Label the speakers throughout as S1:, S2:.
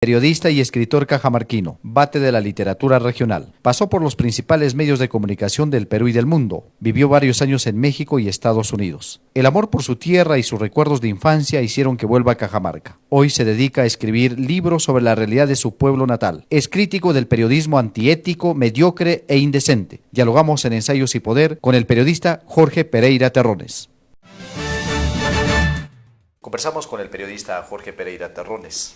S1: periodista y escritor cajamarquino, bate de la literatura regional. Pasó por los principales medios de comunicación del Perú y del mundo. Vivió varios años en México y Estados Unidos. El amor por su tierra y sus recuerdos de infancia hicieron que vuelva a Cajamarca. Hoy se dedica a escribir libros sobre la realidad de su pueblo natal. Es crítico del periodismo antiético, mediocre e indecente. Dialogamos en Ensayos y Poder con el periodista Jorge Pereira Terrones. Conversamos con el periodista Jorge Pereira Terrones,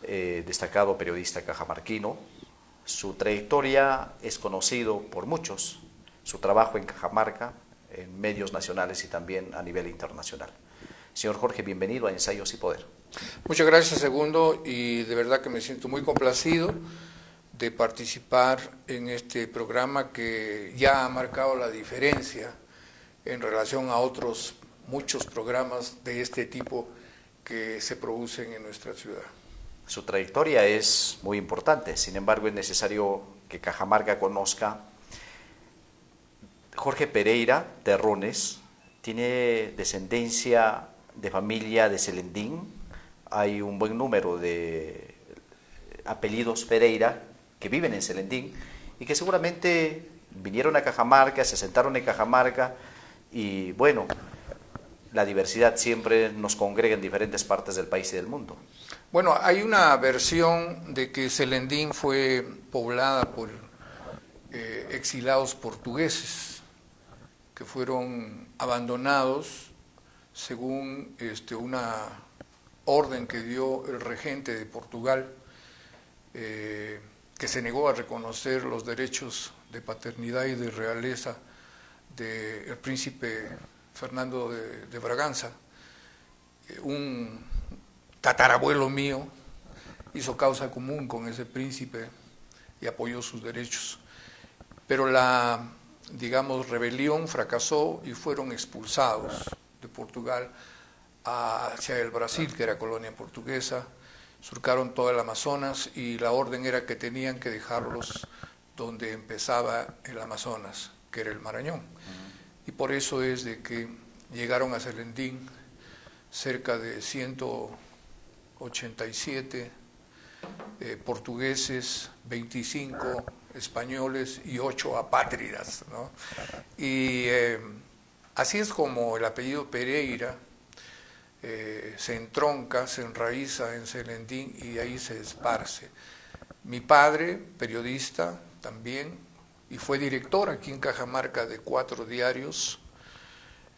S1: destacado periodista cajamarquino. Su trayectoria es conocido por muchos, su trabajo en Cajamarca, en medios nacionales y también a nivel internacional. Señor Jorge, bienvenido a Ensayos y Poder.
S2: Muchas gracias, Segundo, y de verdad que me siento muy complacido de participar en este programa que ya ha marcado la diferencia en relación a otros muchos programas de este tipo que se producen en nuestra ciudad.
S1: Su trayectoria es muy importante, sin embargo es necesario que Cajamarca conozca. Jorge Pereira Terrones tiene descendencia de familia de Celendín. Hay un buen número de apellidos Pereira que viven en Celendín y que seguramente vinieron a Cajamarca, se asentaron en Cajamarca y bueno, la diversidad siempre nos congrega en diferentes partes del país y del mundo.
S2: Bueno, hay una versión de que Celendín fue poblada por exilados portugueses que fueron abandonados según una orden que dio el regente de Portugal, que se negó a reconocer los derechos de paternidad y de realeza del príncipe Fernando de Braganza. Un tatarabuelo mío hizo causa común con ese príncipe y apoyó sus derechos. Pero la, rebelión fracasó y fueron expulsados de Portugal hacia el Brasil, que era colonia portuguesa. Surcaron todo el Amazonas y la orden era que tenían que dejarlos donde empezaba el Amazonas, que era el Marañón. Y por eso es de que llegaron a Celendín cerca de 187 portugueses, 25 españoles y 8 apátridas, ¿no? Y así es como el apellido Pereira se entronca, se enraiza en Celendín y ahí se esparce. Mi padre, periodista también, y fue director aquí en Cajamarca de 4 diarios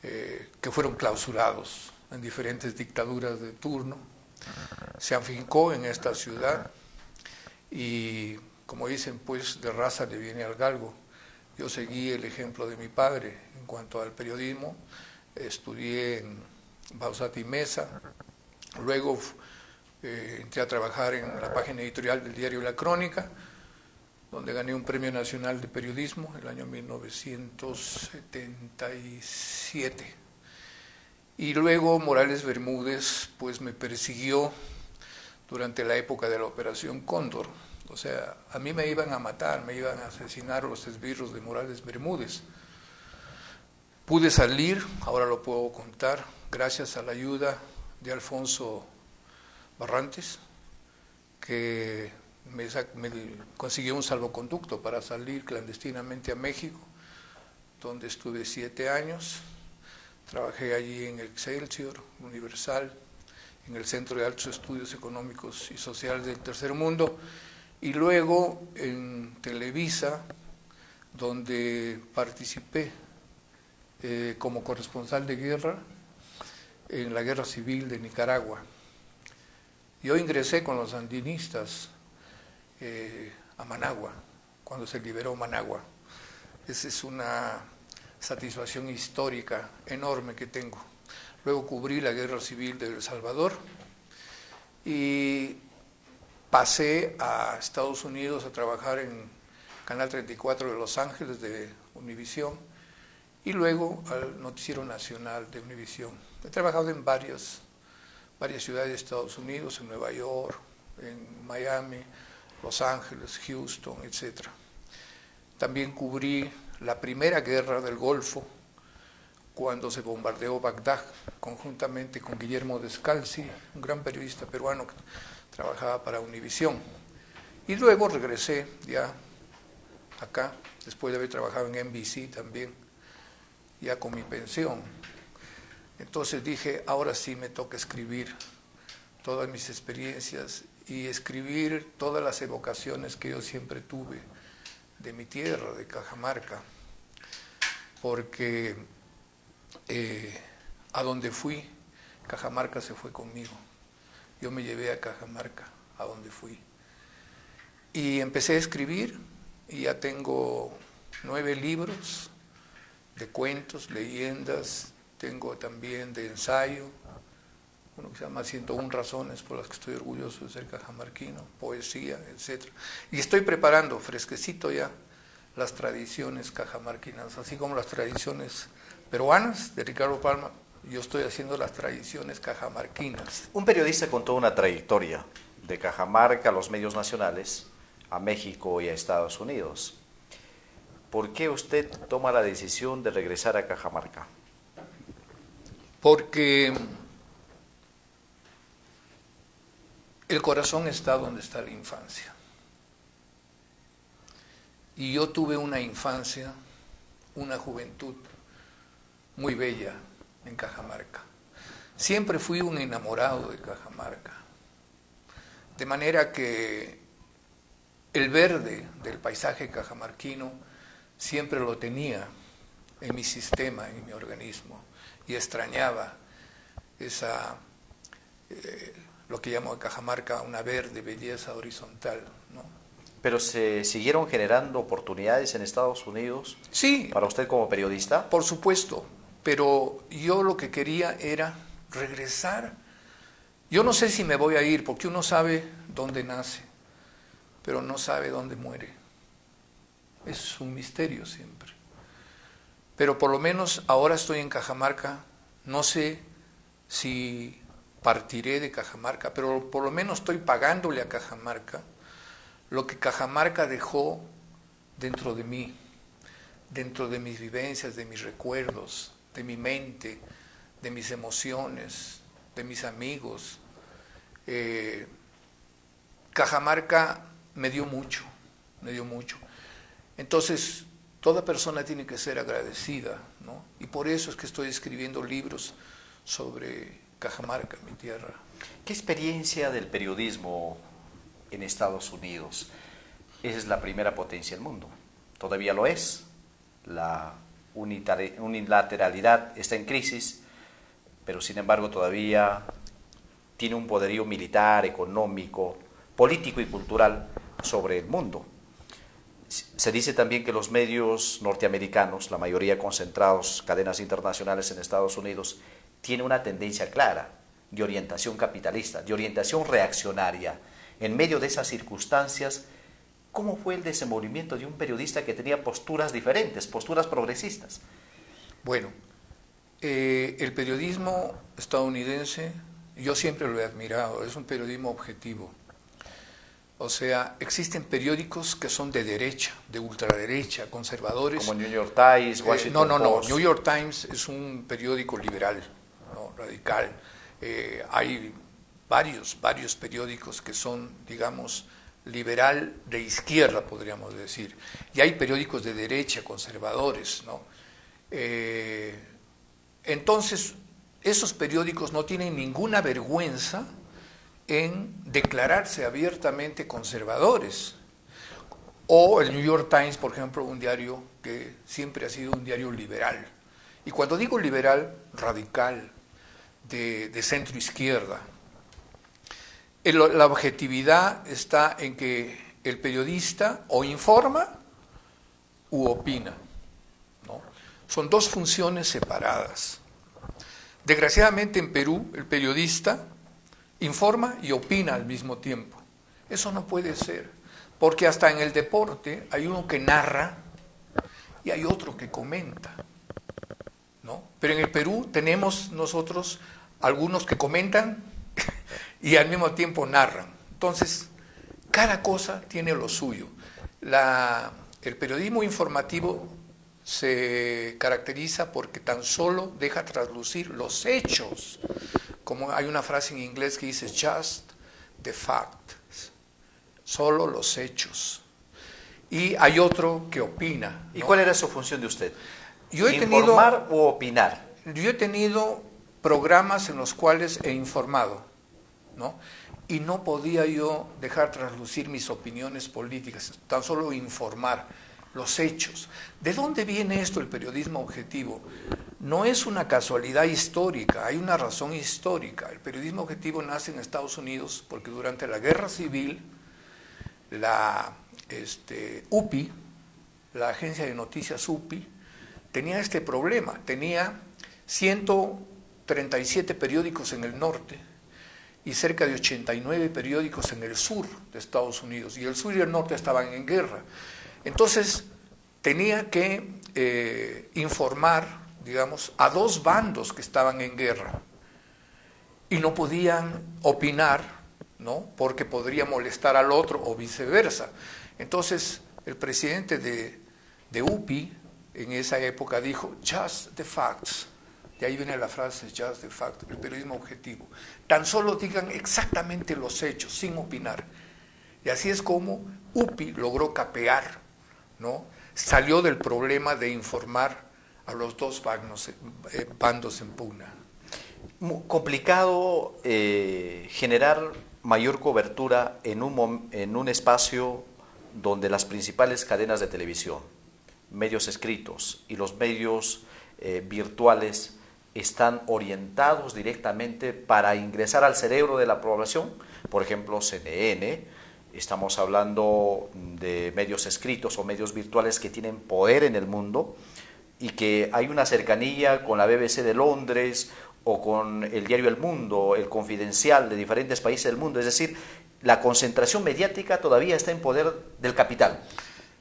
S2: que fueron clausurados en diferentes dictaduras de turno. Se afincó en esta ciudad y, como dicen, pues de raza le viene al galgo. Yo seguí el ejemplo de mi padre en cuanto al periodismo. Estudié en Bausat y Mesa, luego entré a trabajar en la página editorial del diario La Crónica, donde gané un premio nacional de periodismo en el año 1977. Y luego Morales Bermúdez pues me persiguió durante la época de la Operación Cóndor. O sea, a mí me iban a matar, me iban a asesinar los esbirros de Morales Bermúdez. Pude salir, ahora lo puedo contar, gracias a la ayuda de Alfonso Barrantes, que me consiguió un salvoconducto para salir clandestinamente a México, donde estuve 7 años. Trabajé allí en Excelsior, Universal, en el Centro de Altos Estudios Económicos y Sociales del Tercer Mundo, y luego en Televisa, donde participé como corresponsal de guerra en la Guerra Civil de Nicaragua. Yo ingresé con los sandinistas a Managua, cuando se liberó Managua. Esa es una satisfacción histórica enorme que tengo. Luego cubrí la Guerra Civil de El Salvador y pasé a Estados Unidos a trabajar en Canal 34 de Los Ángeles de Univisión y luego al Noticiero Nacional de Univisión. He trabajado en varias ciudades de Estados Unidos, en Nueva York, en Miami, Los Ángeles, Houston, etc. También cubrí la primera guerra del Golfo, cuando se bombardeó Bagdad, conjuntamente con Guillermo Descalzi, un gran periodista peruano que trabajaba para Univisión. Y luego regresé ya acá, después de haber trabajado en NBC también, ya con mi pensión. Entonces dije, ahora sí me toca escribir todas mis experiencias y escribir todas las evocaciones que yo siempre tuve de mi tierra, de Cajamarca, porque a donde fui, Cajamarca se fue conmigo. Yo me llevé a Cajamarca, a donde fui. Y empecé a escribir y ya tengo 9 libros de cuentos, leyendas, tengo también de ensayo, uno que se llama 101 razones por las que estoy orgulloso de ser cajamarquino, poesía, etc. Y estoy preparando fresquecito ya las tradiciones cajamarquinas, así como las tradiciones peruanas de Ricardo Palma, yo estoy haciendo las tradiciones cajamarquinas.
S3: Un periodista con toda una trayectoria, de Cajamarca a los medios nacionales, a México y a Estados Unidos. ¿Por qué usted toma la decisión de regresar a Cajamarca?
S2: Porque el corazón está donde está la infancia. Y yo tuve una infancia, una juventud muy bella en Cajamarca. Siempre fui un enamorado de Cajamarca. De manera que el verde del paisaje cajamarquino siempre lo tenía en mi sistema, en mi organismo, y extrañaba esa, lo que llamo en Cajamarca una verde belleza horizontal, ¿no?
S3: ¿Pero se siguieron generando oportunidades en Estados Unidos?
S2: Sí.
S3: ¿Para usted como periodista?
S2: Por supuesto, pero yo lo que quería era regresar. Yo no sé si me voy a ir, porque uno sabe dónde nace, pero no sabe dónde muere. Es un misterio siempre. Pero por lo menos ahora estoy en Cajamarca, no sé si partiré de Cajamarca, pero por lo menos estoy pagándole a Cajamarca lo que Cajamarca dejó dentro de mí, dentro de mis vivencias, de mis recuerdos, de mi mente, de mis emociones, de mis amigos. Cajamarca me dio mucho, me dio mucho. Entonces, toda persona tiene que ser agradecida, ¿no? Y por eso es que estoy escribiendo libros sobre Cajamarca, mi tierra.
S3: ¿Qué experiencia del periodismo en Estados Unidos? Es la primera potencia del mundo. Todavía lo es. La unilateralidad está en crisis, pero sin embargo todavía tiene un poderío militar, económico, político y cultural sobre el mundo. Se dice también que los medios norteamericanos, la mayoría concentrados, cadenas internacionales en Estados Unidos, tienen una tendencia clara de orientación capitalista, de orientación reaccionaria. En medio de esas circunstancias, ¿cómo fue el desenvolvimiento de un periodista que tenía posturas diferentes, posturas progresistas?
S2: Bueno, el periodismo estadounidense, yo siempre lo he admirado, es un periodismo objetivo. O sea, existen periódicos que son de derecha, de ultraderecha, conservadores.
S3: Como New York Times, Washington Post.
S2: New York Times es un periódico liberal, ¿no? Radical. Hay varios periódicos que son, digamos, liberal de izquierda, podríamos decir. Y hay periódicos de derecha, conservadores, ¿no? Entonces, esos periódicos no tienen ninguna vergüenza en declararse abiertamente conservadores. O el New York Times, por ejemplo, un diario que siempre ha sido un diario liberal. Y cuando digo liberal, radical, de centro izquierda. La objetividad está en que el periodista o informa u opina, ¿no? Son dos funciones separadas. Desgraciadamente en Perú el periodista informa y opina al mismo tiempo. Eso no puede ser, porque hasta en el deporte hay uno que narra y hay otro que comenta, ¿no? Pero en el Perú tenemos nosotros algunos que comentan y al mismo tiempo narran. Entonces, cada cosa tiene lo suyo. El periodismo informativo se caracteriza porque tan solo deja traslucir los hechos. Como hay una frase en inglés que dice just the facts, solo los hechos. Y hay otro que opina,
S3: ¿Y
S2: ¿no?
S3: cuál era su función de usted?
S2: Yo he
S3: ¿Informar o opinar?
S2: Yo he tenido programas en los cuales he informado, ¿no? Y no podía yo dejar traslucir mis opiniones políticas, tan solo informar los hechos. ¿De dónde viene esto, el periodismo objetivo? No es una casualidad histórica, hay una razón histórica. El periodismo objetivo nace en Estados Unidos porque durante la Guerra Civil, la UPI, la agencia de noticias UPI, tenía este problema, tenía 137 periódicos en el norte y cerca de 89 periódicos en el sur de Estados Unidos, y el sur y el norte estaban en guerra. Entonces tenía que informar, digamos, a dos bandos que estaban en guerra, y no podían opinar, ¿no? Porque podría molestar al otro o viceversa. Entonces el presidente de UPI en esa época dijo, just the facts. De ahí viene la frase, just the facts, el periodismo objetivo. Tan solo digan exactamente los hechos, sin opinar. Y así es como UPI logró capear, ¿no? Salió del problema de informar a los dos bandos en pugna.
S3: Complicado generar mayor cobertura en un espacio donde las principales cadenas de televisión, medios escritos y los medios virtuales están orientados directamente para ingresar al cerebro de la población. Por ejemplo, CNN, estamos hablando de medios escritos o medios virtuales que tienen poder en el mundo y que hay una cercanía con la BBC de Londres o con el diario El Mundo, El Confidencial de diferentes países del mundo. Es decir, la concentración mediática todavía está en poder del capital.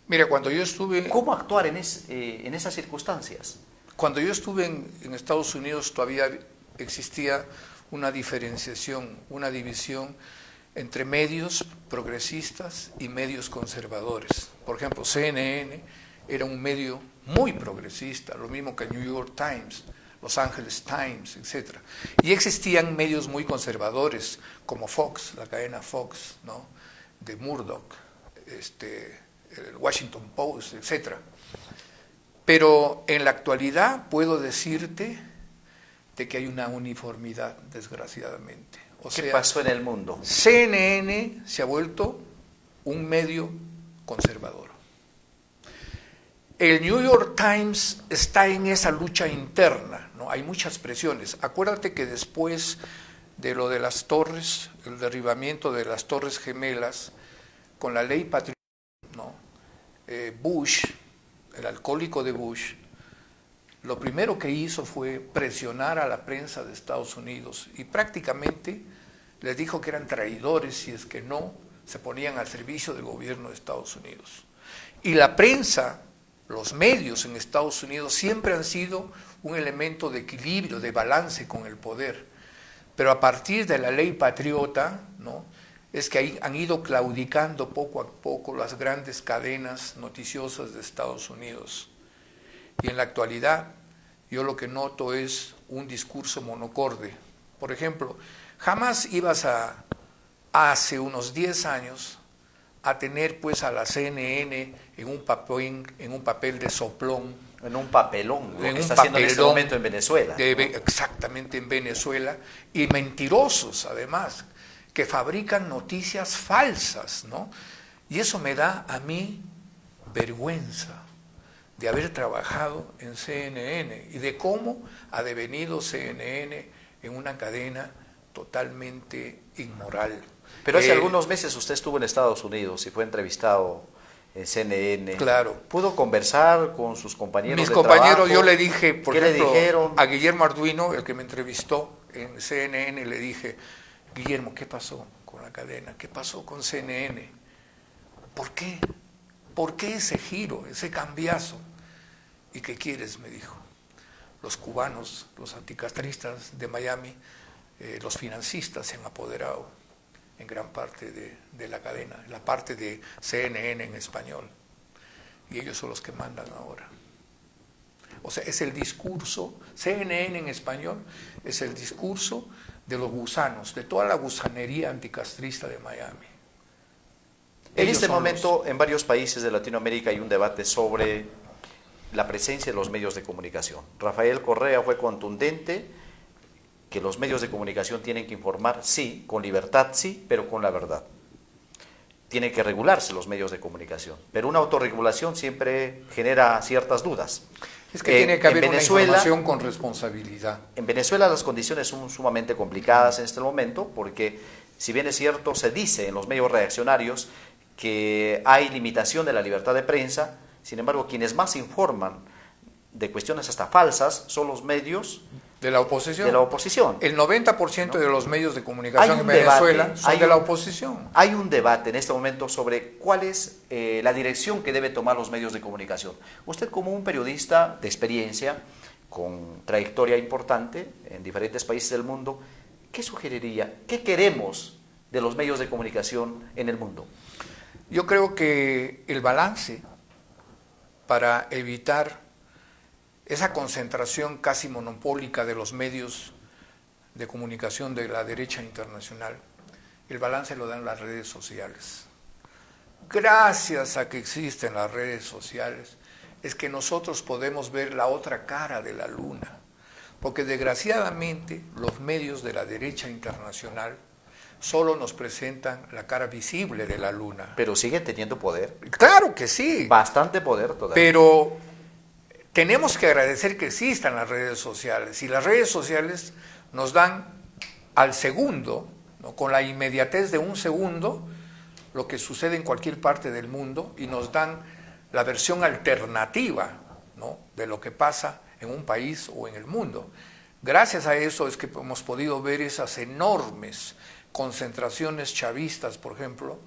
S2: Mira, cuando yo estuve...
S3: ¿Cómo actuar en esas circunstancias?
S2: Cuando yo estuve en Estados Unidos todavía existía una diferenciación, una división entre medios progresistas y medios conservadores. Por ejemplo, CNN era un medio muy progresista, lo mismo que el New York Times, Los Angeles Times, etc. Y existían medios muy conservadores, como Fox, la cadena Fox, ¿no? De Murdoch, el Washington Post, etc. Pero en la actualidad puedo decirte de que hay una uniformidad, desgraciadamente.
S3: ¿Qué pasó en el mundo?
S2: CNN se ha vuelto un medio conservador. El New York Times está en esa lucha interna, ¿no? Hay muchas presiones. Acuérdate que después de lo de las torres, el derribamiento de las Torres Gemelas, con la ley Patriot, ¿no? Bush, el alcohólico de Bush, lo primero que hizo fue presionar a la prensa de Estados Unidos y prácticamente les dijo que eran traidores si es que no se ponían al servicio del gobierno de Estados Unidos. Y la prensa, los medios en Estados Unidos siempre han sido un elemento de equilibrio, de balance con el poder. Pero a partir de la ley patriota, ¿no? Es que ahí han ido claudicando poco a poco las grandes cadenas noticiosas de Estados Unidos. Y en la actualidad yo lo que noto es un discurso monocorde. Por ejemplo, jamás ibas hace unos 10 años a tener pues a la CNN en un papel de soplón.
S3: En un papelón, lo que está
S2: papelón
S3: haciendo en este momento en Venezuela.
S2: Exactamente, en Venezuela. Y mentirosos, además, que fabrican noticias falsas, ¿no? Y eso me da a mí vergüenza de haber trabajado en CNN y de cómo ha devenido CNN en una cadena totalmente inmoral.
S3: Pero hace algunos meses usted estuvo en Estados Unidos y fue entrevistado en CNN.
S2: Claro.
S3: ¿Pudo conversar con sus compañeros
S2: Mis
S3: de
S2: compañeros,
S3: trabajo?
S2: yo le dije, por
S3: ¿Qué
S2: ejemplo,
S3: le dijeron?
S2: a Guillermo Arduino, el que me entrevistó en CNN, le dije, Guillermo, ¿qué pasó con la cadena? ¿Qué pasó con CNN? ¿Por qué? ¿Por qué ese giro, ese cambiazo? ¿Y qué quieres?, me dijo. Los cubanos, los anticastristas de Miami, los financistas se han apoderado en gran parte de la cadena, la parte de CNN en español. Y ellos son los que mandan ahora. O sea, es el discurso, CNN en español, es el discurso de los gusanos, de toda la gusanería anticastrista de Miami.
S3: En
S2: Ellos
S3: este
S2: son
S3: momento, en varios países de Latinoamérica hay un debate sobre la presencia de los medios de comunicación. Rafael Correa fue contundente que los medios de comunicación tienen que informar, sí, con libertad, sí, pero con la verdad. Tienen que regularse los medios de comunicación, pero una autorregulación siempre genera ciertas dudas.
S2: Es que tiene que haber una
S3: Venezuela,
S2: información con responsabilidad.
S3: En Venezuela las condiciones son sumamente complicadas en este momento porque, si bien es cierto, se dice en los medios reaccionarios que hay limitación de la libertad de prensa, sin embargo, quienes más informan de cuestiones hasta falsas son los medios
S2: de la oposición.
S3: De la oposición.
S2: El 90%
S3: ¿no?
S2: de los medios de comunicación en Venezuela son de la oposición.
S3: Hay un debate en este momento sobre cuál es la dirección que debe tomar los medios de comunicación. Usted, como un periodista de experiencia, con trayectoria importante en diferentes países del mundo, ¿qué sugeriría? ¿Qué queremos de los medios de comunicación en el mundo?
S2: Yo creo que el balance para evitar esa concentración casi monopólica de los medios de comunicación de la derecha internacional, el balance lo dan las redes sociales. Gracias a que existen las redes sociales, es que nosotros podemos ver la otra cara de la luna, porque desgraciadamente los medios de la derecha internacional solo nos presentan la cara visible de la luna.
S3: Pero siguen teniendo poder.
S2: Claro que sí.
S3: Bastante poder todavía.
S2: Pero tenemos que agradecer que existan las redes sociales, y las redes sociales nos dan al segundo, ¿no? Con la inmediatez de un segundo, lo que sucede en cualquier parte del mundo, y nos dan la versión alternativa, ¿no? De lo que pasa en un país o en el mundo. Gracias a eso es que hemos podido ver esas enormes concentraciones chavistas, por ejemplo,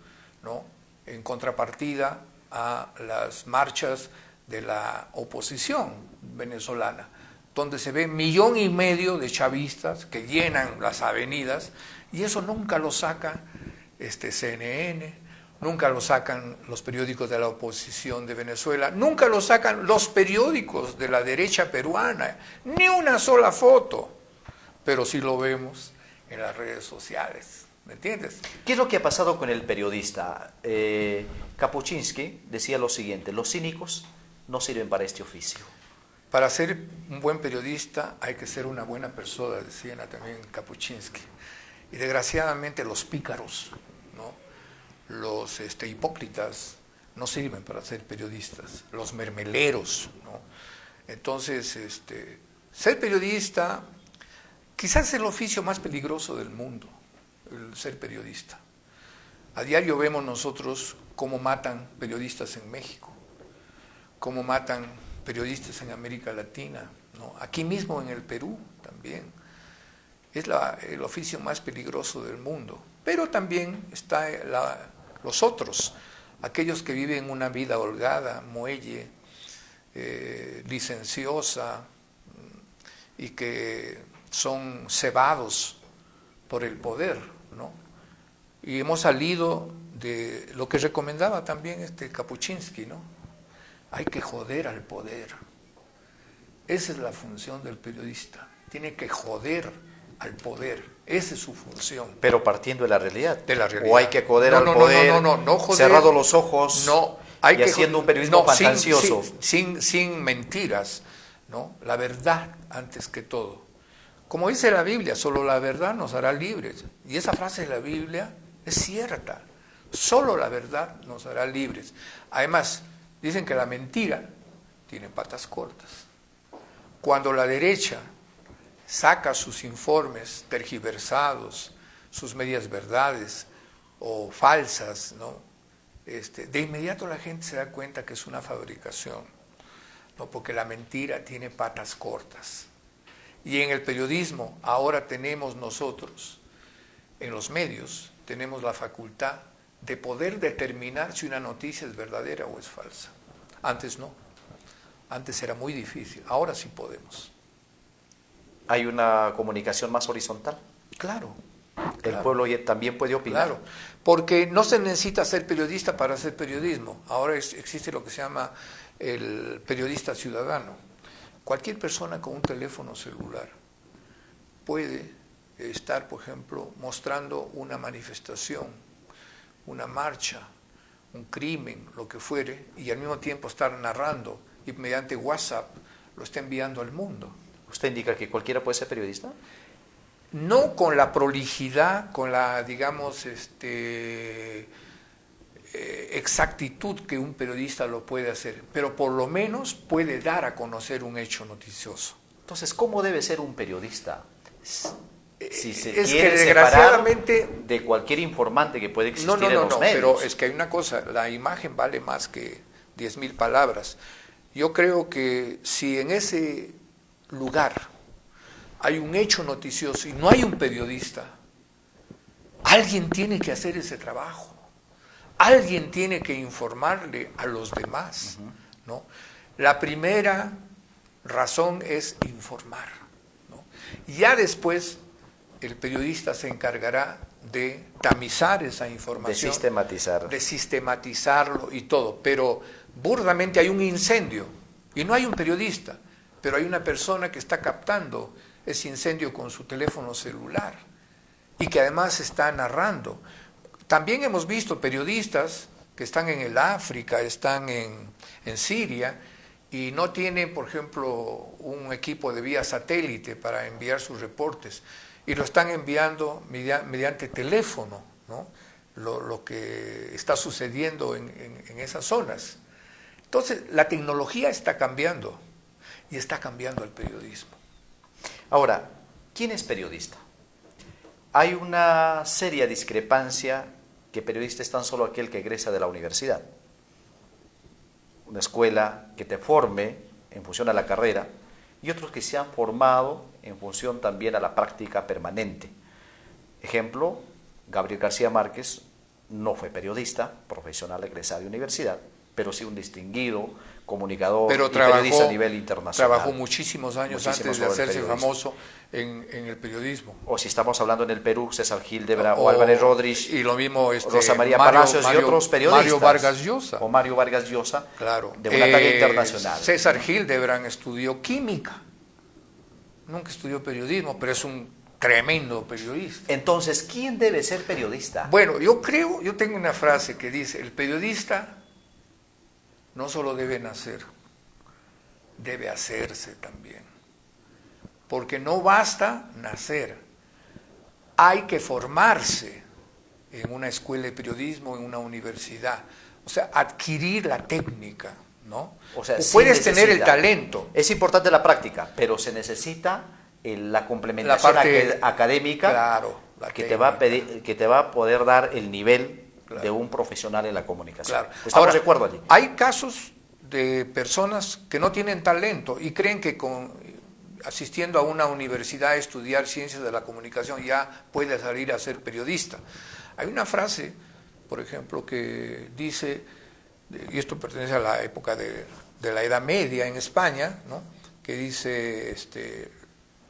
S2: ¿no? En contrapartida a las marchas de la oposición venezolana, donde se ve 1,5 millones de chavistas que llenan las avenidas, y eso nunca lo saca CNN, nunca lo sacan los periódicos de la oposición de Venezuela, nunca lo sacan los periódicos de la derecha peruana, ni una sola foto, pero sí lo vemos en las redes sociales, ¿me entiendes?
S3: ¿Qué es lo que ha pasado con el periodista? Kapuscinski decía lo siguiente: los cínicos no sirven para este oficio.
S2: Para ser un buen periodista hay que ser una buena persona, decía también Kapuscinski. Y desgraciadamente los pícaros, ¿no? Los hipócritas no sirven para ser periodistas, los mermeleros, ¿no? Entonces, ser periodista quizás es el oficio más peligroso del mundo, el ser periodista. A diario vemos nosotros cómo matan periodistas en México, cómo matan periodistas en América Latina, ¿no? Aquí mismo en el Perú también. Es el oficio más peligroso del mundo. Pero también están los otros, aquellos que viven una vida holgada, muelle, licenciosa, y que son cebados por el poder, ¿no? Y hemos salido de lo que recomendaba también Kapuscinski, ¿no? Hay que joder al poder. Esa es la función del periodista. Tiene que joder al poder. Esa es su función.
S3: Pero partiendo de la realidad.
S2: De la realidad.
S3: O hay que joder al poder,
S2: no joder,
S3: cerrado los ojos,
S2: hay
S3: y haciendo un periodismo fantasioso.
S2: Sin mentiras, ¿no? La verdad antes que todo. Como dice la Biblia, solo la verdad nos hará libres. Y esa frase de la Biblia es cierta. Solo la verdad nos hará libres. Además, dicen que la mentira tiene patas cortas. Cuando la derecha saca sus informes tergiversados, sus medias verdades o falsas, ¿no? De inmediato la gente se da cuenta que es una fabricación, ¿no? Porque la mentira tiene patas cortas. Y en el periodismo ahora tenemos nosotros, en los medios, tenemos la facultad de poder determinar si una noticia es verdadera o es falsa. Antes no. Antes era muy difícil. Ahora sí podemos.
S3: Hay una comunicación más horizontal.
S2: Claro.
S3: El pueblo también puede opinar.
S2: Claro, porque no se necesita ser periodista para hacer periodismo. Ahora existe lo que se llama el periodista ciudadano. Cualquier persona con un teléfono celular puede estar, por ejemplo, mostrando una manifestación, una marcha, un crimen, lo que fuere, y al mismo tiempo estar narrando y mediante WhatsApp lo está enviando al mundo.
S3: ¿Usted indica que cualquiera puede ser periodista?
S2: No con la prolijidad, con la, digamos, exactitud que un periodista lo puede hacer, pero por lo menos puede dar a conocer un hecho noticioso.
S3: Entonces, ¿cómo debe ser un periodista? Si se
S2: Es
S3: quiere
S2: que desgraciadamente
S3: separar de cualquier informante que puede existir
S2: no,
S3: en los medios.
S2: pero es que hay una cosa, la imagen vale más que 10.000 palabras. Yo creo que si en ese lugar hay un hecho noticioso y no hay un periodista, alguien tiene que hacer ese trabajo. Alguien tiene que informarle a los demás, ¿no? La primera razón es informar, ¿no? Ya después el periodista se encargará de tamizar esa información, de sistematizarlo y todo, pero burdamente hay un incendio y no hay un periodista, pero hay una persona que está captando ese incendio con su teléfono celular y que además está narrando. También hemos visto periodistas que están en el África, están en Siria y no tienen, por ejemplo, un equipo de vía satélite para enviar sus reportes y lo están enviando mediante teléfono, ¿no? Lo que está sucediendo en esas zonas. Entonces, la tecnología está cambiando y está cambiando el periodismo.
S3: Ahora, ¿quién es periodista? Hay una seria discrepancia que periodista es tan solo aquel que egresa de la universidad. Una escuela que te forme en función a la carrera y otros que se han formado en función también a la práctica permanente. Ejemplo, Gabriel García Márquez no fue periodista, profesional egresado de universidad, pero sí un distinguido comunicador y periodista a nivel internacional.
S2: Trabajó muchísimos años antes de hacerse famoso en el periodismo.
S3: O si estamos hablando en el Perú, César Hildebrand o Álvarez Rodríguez,
S2: y lo mismo
S3: Rosa María Palacios y otros periodistas.
S2: Mario Vargas Llosa.
S3: O Mario Vargas Llosa,
S2: claro.
S3: de una talla internacional.
S2: César Hildebrand estudió química. Nunca estudió periodismo, pero es un tremendo periodista.
S3: Entonces, ¿quién debe ser periodista?
S2: Bueno, yo tengo una frase que dice, el periodista no solo debe nacer, debe hacerse también. Porque no basta nacer, hay que formarse en una escuela de periodismo, en una universidad. O sea, adquirir la técnica, ¿no? O sea, puedes tener el talento.
S3: Es importante la práctica, pero se necesita la complementación académica,
S2: claro,
S3: que te va a poder dar el nivel de un profesional en la comunicación.
S2: Claro.
S3: ¿Estamos de acuerdo allí?
S2: Hay casos de personas que no tienen talento y creen que asistiendo a una universidad a estudiar ciencias de la comunicación ya puede salir a ser periodista. Hay una frase, por ejemplo, que dice, y esto pertenece a la época de la Edad Media en España, ¿no? Que dice,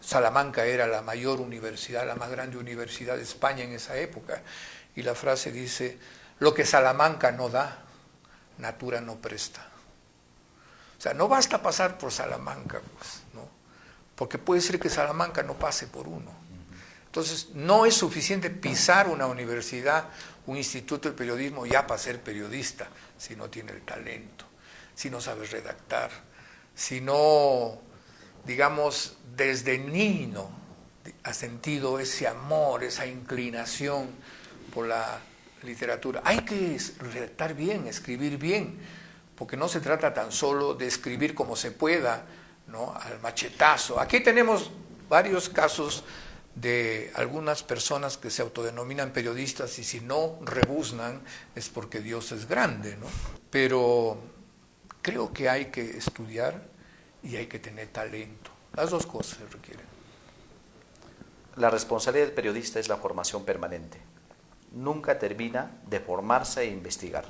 S2: Salamanca era la mayor universidad, la más grande universidad de España en esa época. Y la frase dice, lo que Salamanca no da, Natura no presta. O sea, no basta pasar por Salamanca, pues, ¿no? Porque puede ser que Salamanca no pase por uno. Entonces, no es suficiente pisar una universidad, un instituto de periodismo ya para ser periodista, si no tiene el talento, si no sabes redactar, si no, digamos, desde niño has sentido ese amor, esa inclinación por la literatura. Hay que redactar bien, escribir bien, porque no se trata tan solo de escribir como se pueda, ¿no? Al machetazo. Aquí tenemos varios casos de algunas personas que se autodenominan periodistas y si no rebuznan es porque Dios es grande, ¿no? Pero creo que hay que estudiar y hay que tener talento. Las dos cosas se requieren.
S3: La responsabilidad del periodista es la formación permanente. Nunca termina de formarse e investigar.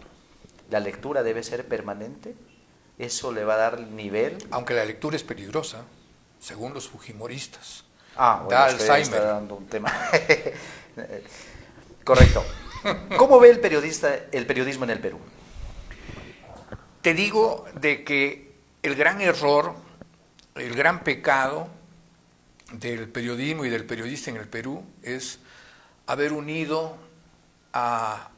S3: La lectura debe ser permanente. Eso le va a dar nivel.
S2: Aunque la lectura es peligrosa, según los fujimoristas.
S3: Bueno,
S2: da Alzheimer.
S3: Está dando un tema. Correcto. ¿Cómo ve el periodismo en el Perú?
S2: Te digo de que el gran error, el gran pecado del periodismo y del periodista en el Perú es haber unido a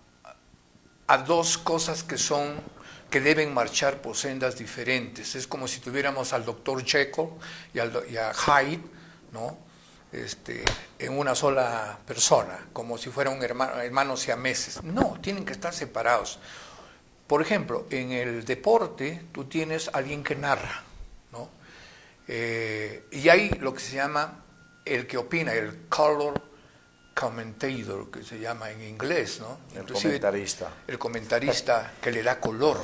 S2: dos cosas que deben marchar por sendas diferentes. Es como si tuviéramos al doctor Jekyll y a Hyde, ¿no? En una sola persona, como si fueran hermanos siameses. No, tienen que estar separados. Por ejemplo, en el deporte tú tienes a alguien que narra, ¿no? Y hay lo que se llama el que opina, el color commentator, que se llama en inglés, ¿no?
S3: El comentarista.
S2: El comentarista que le da color.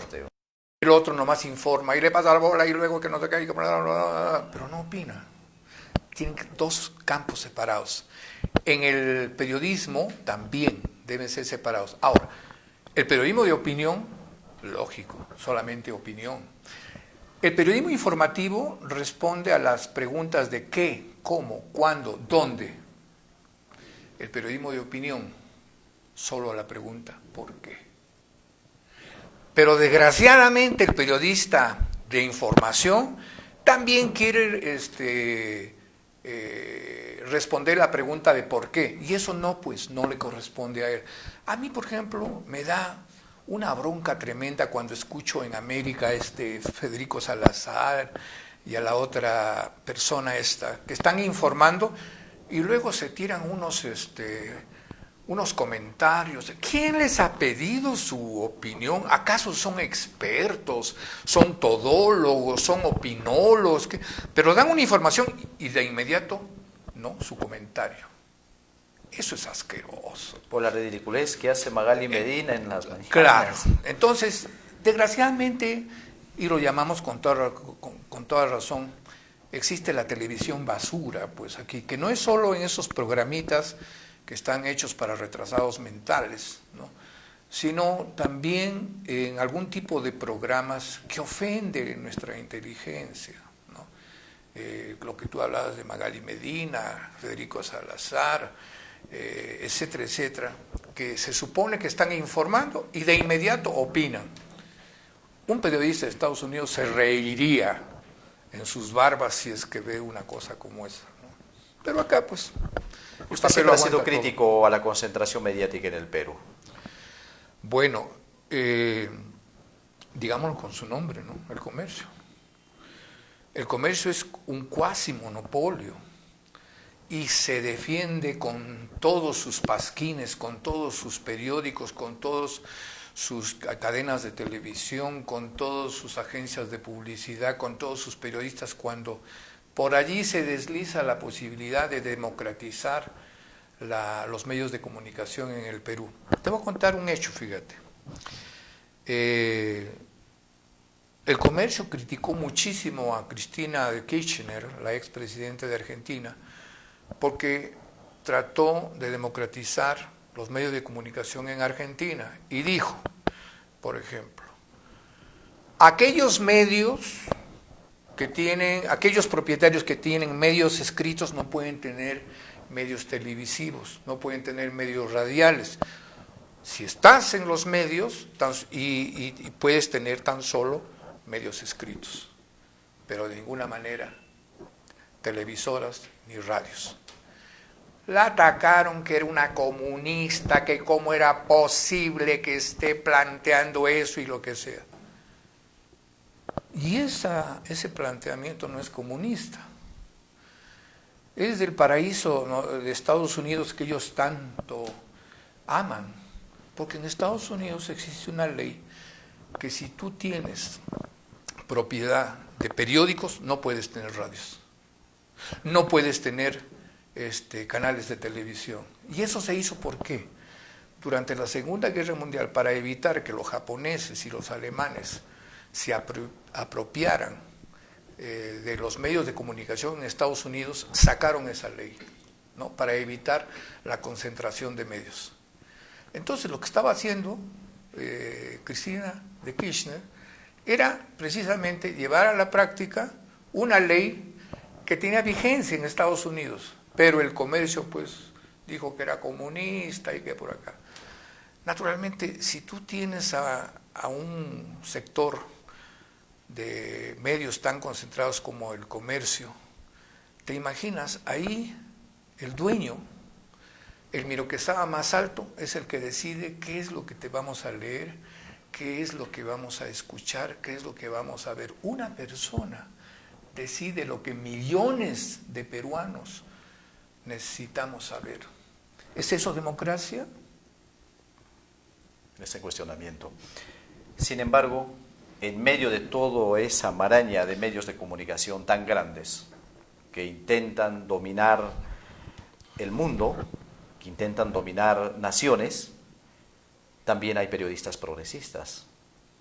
S2: El otro nomás informa y le pasa la bola y luego que no se cae, pero no opina. Tienen dos campos separados. En el periodismo también deben ser separados. Ahora, el periodismo de opinión, lógico, solamente opinión. El periodismo informativo responde a las preguntas de qué, cómo, cuándo, dónde. El periodismo de opinión, solo a la pregunta ¿por qué? Pero desgraciadamente el periodista de información también quiere responder la pregunta de por qué, y eso no le corresponde a él. A mí, por ejemplo, me da una bronca tremenda cuando escucho en América Federico Salazar y a la otra persona que están informando y luego se tiran unos comentarios. ¿Quién les ha pedido su opinión? ¿Acaso son expertos? ¿Son todólogos? ¿Son opinólogos? Pero dan una información y de inmediato, no, su comentario. Eso es asqueroso.
S3: Por la ridiculez que hace Magali Medina en las mañanas.
S2: Claro. Entonces, desgraciadamente, y lo llamamos con toda razón, existe la televisión basura, pues aquí, que no es solo en esos programitas que están hechos para retrasados mentales, ¿no? Sino también en algún tipo de programas que ofenden nuestra inteligencia, ¿no? Lo que tú hablabas de Magali Medina, Federico Salazar, etcétera, etcétera, que se supone que están informando y de inmediato opinan. Un periodista de Estados Unidos se reiría en sus barbas si es que ve una cosa como esa, ¿no? Pero acá, pues...
S3: Usted siempre ha sido crítico a la concentración mediática en el Perú.
S2: Bueno, digámoslo con su nombre, ¿no? El comercio. El comercio es un cuasi monopolio y se defiende con todos sus pasquines, con todos sus periódicos, con todas sus cadenas de televisión, con todas sus agencias de publicidad, con todos sus periodistas, cuando por allí se desliza la posibilidad de democratizar los medios de comunicación en el Perú. Te voy a contar un hecho, fíjate. El comercio criticó muchísimo a Cristina de Kirchner, la expresidenta de Argentina, porque trató de democratizar los medios de comunicación en Argentina y dijo, por ejemplo, aquellos propietarios que tienen medios escritos no pueden tener medios televisivos, no pueden tener medios radiales. Si estás en los medios y puedes tener tan solo medios escritos, pero de ninguna manera televisoras ni radios. La atacaron que era una comunista, que cómo era posible que esté planteando eso y lo que sea. Y ese planteamiento no es comunista. Es del paraíso, ¿no?, de Estados Unidos que ellos tanto aman. Porque en Estados Unidos existe una ley que si tú tienes propiedad de periódicos, no puedes tener radios. No puedes tener canales de televisión. Y eso se hizo ¿por qué? Durante la Segunda Guerra Mundial, para evitar que los japoneses y los alemanes se apropiaran de los medios de comunicación en Estados Unidos, sacaron esa ley, ¿no?, para evitar la concentración de medios. Entonces lo que estaba haciendo Cristina de Kirchner era precisamente llevar a la práctica una ley que tenía vigencia en Estados Unidos, pero el comercio pues dijo que era comunista y que por acá. Naturalmente, si tú tienes a un sector de medios tan concentrados como el comercio, ¿Te imaginas? Ahí el dueño, el miro que estaba más alto, es el que decide qué es lo que te vamos a leer, qué es lo que vamos a escuchar, qué es lo que vamos a ver. Una persona decide lo que millones de peruanos necesitamos saber. ¿Es eso democracia?
S3: Ese cuestionamiento. Sin embargo, en medio de toda esa maraña de medios de comunicación tan grandes que intentan dominar el mundo, que intentan dominar naciones, también hay periodistas progresistas.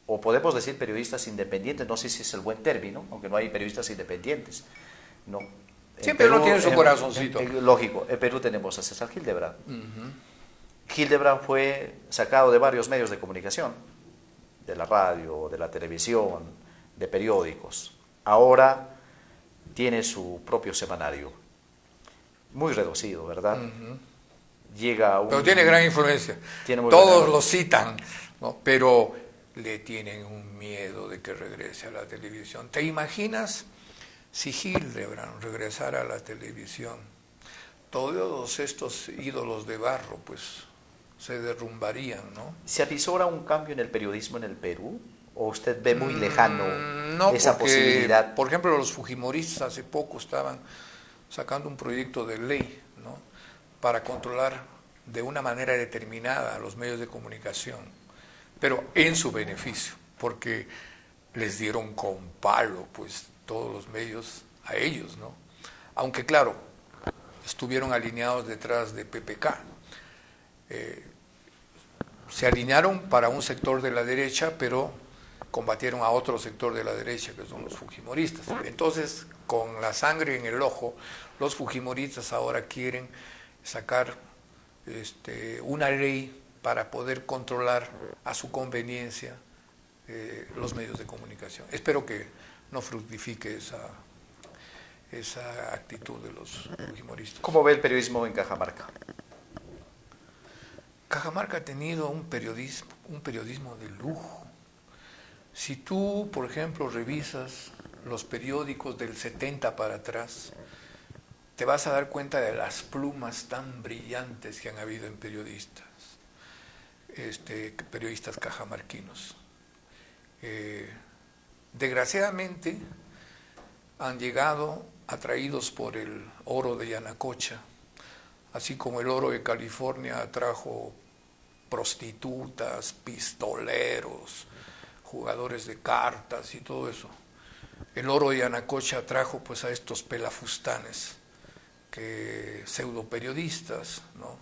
S3: O podemos decir periodistas independientes, no sé si es el buen término, aunque no hay periodistas independientes. No.
S2: Siempre uno tiene su corazoncito.
S3: Lógico, en Perú tenemos a César Hildebrand. Hildebrand fue sacado de varios medios de comunicación, de la radio, de la televisión, de periódicos. Ahora tiene su propio semanario, muy reducido, ¿verdad? Llega
S2: Pero tiene gran influencia.
S3: Tiene
S2: Todos lo citan, ¿no? Pero le tienen un miedo de que regrese a la televisión. ¿Te imaginas si Hildebrand regresara a la televisión? Todos estos ídolos de barro, pues, se derrumbarían, ¿no?
S3: ¿Se avisora un cambio en el periodismo en el Perú? ¿O usted ve muy lejano
S2: no,
S3: esa
S2: porque,
S3: posibilidad?
S2: por ejemplo, los fujimoristas hace poco estaban sacando un proyecto de ley, ¿no?, para controlar de una manera determinada a los medios de comunicación, pero en su beneficio, porque les dieron con palo, pues, todos los medios a ellos, ¿no? Aunque, claro, estuvieron alineados detrás de PPK. Se alinearon para un sector de la derecha, pero combatieron a otro sector de la derecha, que son los fujimoristas. Entonces, con la sangre en el ojo, los fujimoristas ahora quieren sacar una ley para poder controlar a su conveniencia los medios de comunicación. Espero que no fructifique esa actitud de los fujimoristas.
S3: ¿Cómo ve el periodismo en Cajamarca?
S2: Cajamarca ha tenido un periodismo de lujo. Si tú, por ejemplo, revisas los periódicos del 70 para atrás, te vas a dar cuenta de las plumas tan brillantes que han habido en periodistas cajamarquinos. Desgraciadamente han llegado atraídos por el oro de Yanacocha, así como el oro de California atrajo prostitutas, pistoleros, jugadores de cartas y todo eso. El oro de Yanacocha atrajo pues a estos pelafustanes, pseudoperiodistas, ¿no?,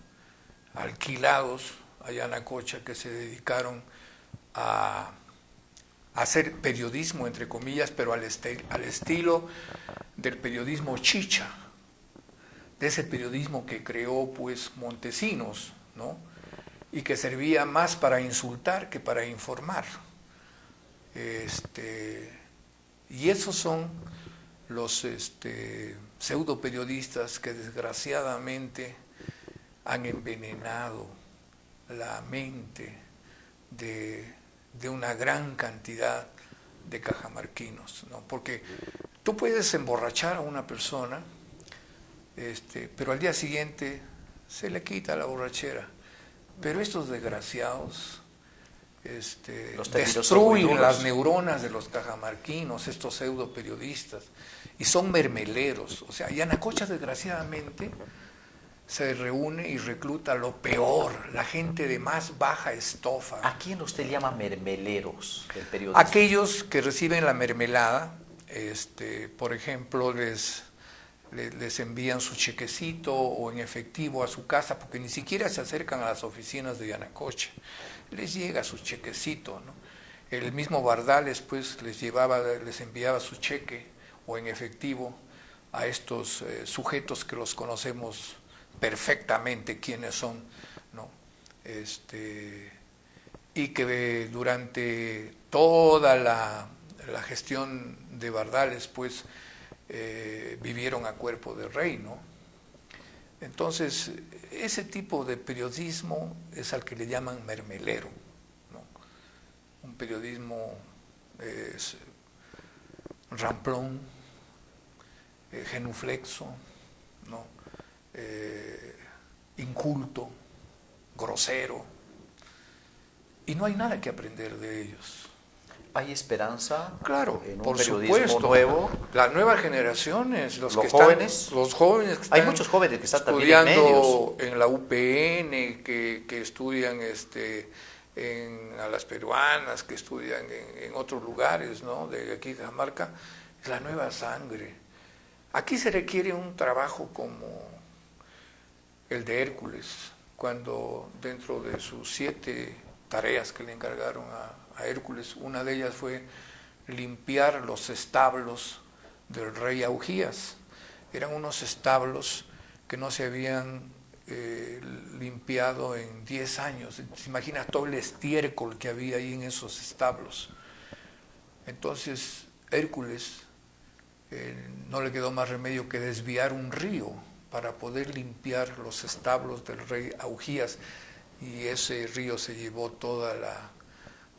S2: alquilados a Yanacocha, que se dedicaron a hacer periodismo, entre comillas, pero al estilo del periodismo chicha, de ese periodismo que creó pues Montesinos, ¿no?, y que servía más para insultar que para informar. Y esos son los pseudo periodistas que desgraciadamente han envenenado la mente de una gran cantidad de cajamarquinos, ¿no? Porque tú puedes emborrachar a una persona, pero al día siguiente se le quita la borrachera. Pero estos desgraciados destruyen las neuronas de los cajamarquinos, estos pseudo periodistas, y son mermeleros. O sea, Yanacocha desgraciadamente se reúne y recluta lo peor, la gente de más baja estofa.
S3: ¿A quién usted llama mermeleros del periodismo?
S2: Aquellos que reciben la mermelada, por ejemplo, les envían su chequecito o en efectivo a su casa, porque ni siquiera se acercan a las oficinas de Yanacocha. Les llega su chequecito, ¿no? El mismo Bardales pues les enviaba su cheque o en efectivo a estos sujetos que los conocemos perfectamente quiénes son, ¿no? Y que durante toda la gestión de Bardales pues vivieron a cuerpo de rey, ¿no? Entonces, ese tipo de periodismo es al que le llaman mermelero, ¿no? Un periodismo ramplón, genuflexo, ¿no? Inculto, grosero, y no hay nada que aprender de ellos.
S3: ¿Hay esperanza
S2: Claro,
S3: en un
S2: por
S3: periodismo
S2: supuesto,
S3: nuevo?
S2: las nuevas generaciones, los
S3: jóvenes.
S2: los jóvenes que
S3: Hay
S2: están
S3: muchos jóvenes que están también en medios.
S2: estudiando en la UPN, que estudian a las peruanas, que estudian en otros lugares, ¿no? De aquí de Cajamarca, es la nueva sangre. Aquí se requiere un trabajo como el de Hércules, cuando dentro de sus 7 tareas que le encargaron a Hércules, una de ellas fue limpiar los establos del rey Augías. Eran unos establos que no se habían limpiado en 10 años. ¿Se imagina todo el estiércol que había ahí en esos establos? Entonces Hércules no le quedó más remedio que desviar un río para poder limpiar los establos del rey Augías, y ese río se llevó toda la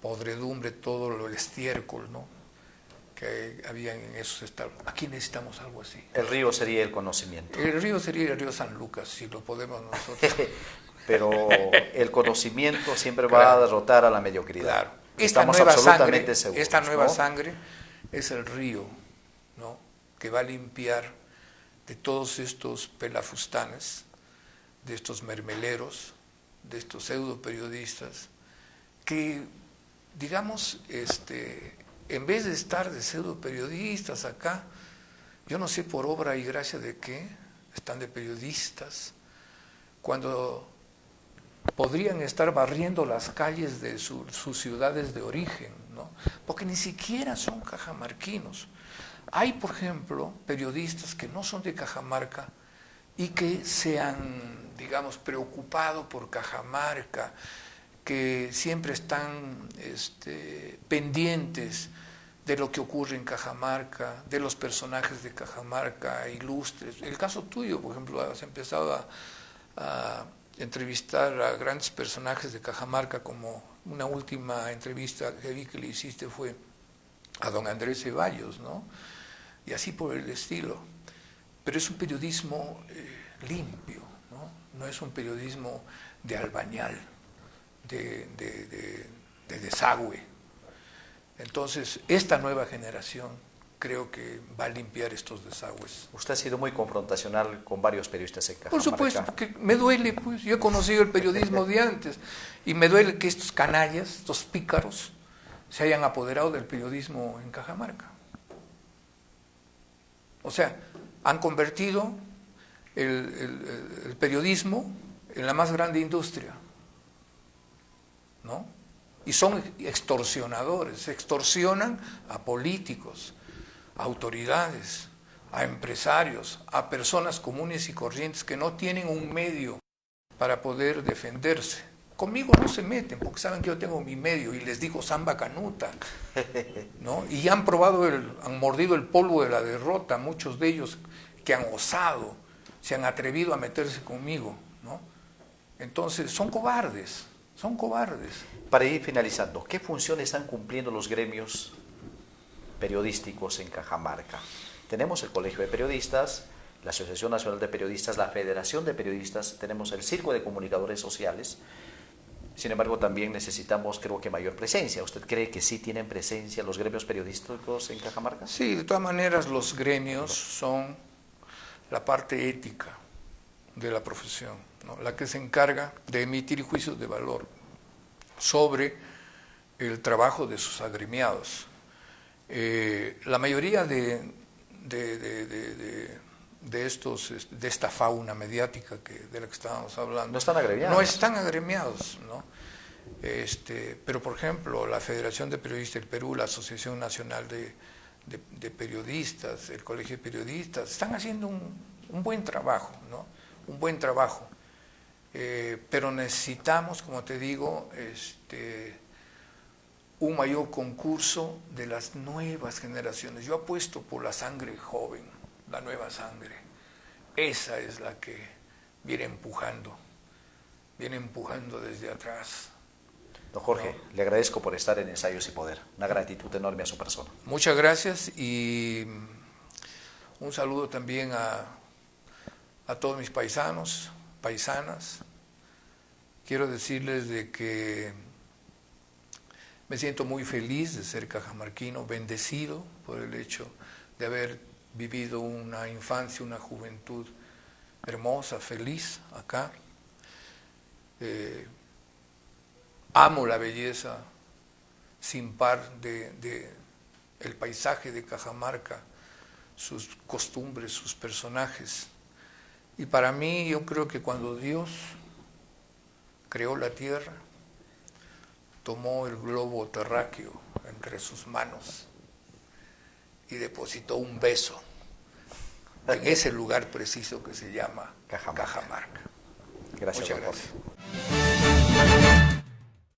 S2: podredumbre, todo el estiércol, ¿no?, que había en esos establos. Aquí necesitamos algo así.
S3: El río sería el conocimiento.
S2: El río sería el río San Lucas, si lo podemos nosotros.
S3: Pero el conocimiento siempre
S2: Claro.
S3: va a derrotar a la mediocridad.
S2: Claro.
S3: Estamos absolutamente seguros.
S2: Esta nueva
S3: ¿no?
S2: sangre es el río, ¿no?, que va a limpiar de todos estos pelafustanes, de estos mermeleros, de estos pseudo periodistas, que, digamos, en vez de estar de pseudo periodistas acá, yo no sé por obra y gracia de qué, están de periodistas, cuando podrían estar barriendo las calles de sus ciudades de origen, ¿no?, porque ni siquiera son cajamarquinos. Hay, por ejemplo, periodistas que no son de Cajamarca y que se han, digamos, preocupado por Cajamarca, que siempre están pendientes de lo que ocurre en Cajamarca, de los personajes de Cajamarca ilustres. El caso tuyo, por ejemplo, has empezado a entrevistar a grandes personajes de Cajamarca, como una última entrevista que vi que le hiciste fue a don Andrés Ceballos, ¿no?, y así por el estilo. Pero es un periodismo limpio, ¿no? No es un periodismo de albañal, de desagüe. Entonces, esta nueva generación creo que va a limpiar estos desagües.
S3: Usted ha sido muy confrontacional con varios periodistas en Cajamarca.
S2: Por supuesto, porque me duele, pues, yo he conocido el periodismo de antes, y me duele que estos canallas, estos pícaros, se hayan apoderado del periodismo en Cajamarca. O sea, han convertido el periodismo en la más grande industria, ¿no? Y son extorsionadores, extorsionan a políticos, a autoridades, a empresarios, a personas comunes y corrientes que no tienen un medio para poder defenderse. Conmigo no se meten porque saben que yo tengo mi medio y les digo samba canuta, ¿no? Y han han mordido el polvo de la derrota, muchos de ellos que han osado, se han atrevido a meterse conmigo, ¿no? Entonces son cobardes, son cobardes.
S3: Para ir finalizando, ¿qué función están cumpliendo los gremios periodísticos en Cajamarca? Tenemos el Colegio de Periodistas, la Asociación Nacional de Periodistas, la Federación de Periodistas, tenemos el Círculo de Comunicadores Sociales. Sin embargo, también necesitamos, creo que, mayor presencia. ¿Usted cree que sí tienen presencia los gremios periodísticos en Cajamarca?
S2: Sí, de todas maneras los gremios son la parte ética de la profesión, ¿no?, la que se encarga de emitir juicios de valor sobre el trabajo de sus agremiados. La mayoría de esta fauna mediática de la que estábamos hablando
S3: no están agremiados.
S2: No están agremiados, ¿no? Pero, por ejemplo, la Federación de Periodistas del Perú, la Asociación Nacional de Periodistas, el Colegio de Periodistas, están haciendo un buen trabajo, ¿no?, un buen trabajo. Pero necesitamos, como te digo, un mayor concurso de las nuevas generaciones. Yo apuesto por la sangre joven, la nueva sangre. Esa es la que viene empujando desde atrás.
S3: Don Jorge, le agradezco por estar en Ensayos y Poder. Una gratitud enorme a su persona.
S2: Muchas gracias y Un saludo también a todos mis paisanos, paisanas. Quiero decirles de que me siento muy feliz de ser cajamarquino, bendecido por el hecho de haber vivido una infancia, una juventud hermosa, feliz acá. Amo la belleza sin par de el paisaje de Cajamarca, sus costumbres, sus personajes. Y para mí, yo creo que cuando Dios creó la tierra, tomó el globo terráqueo entre sus manos y depositó un beso en ese lugar preciso que se llama Cajamarca.
S3: Gracias,
S2: Muchas
S3: doctor.
S2: gracias.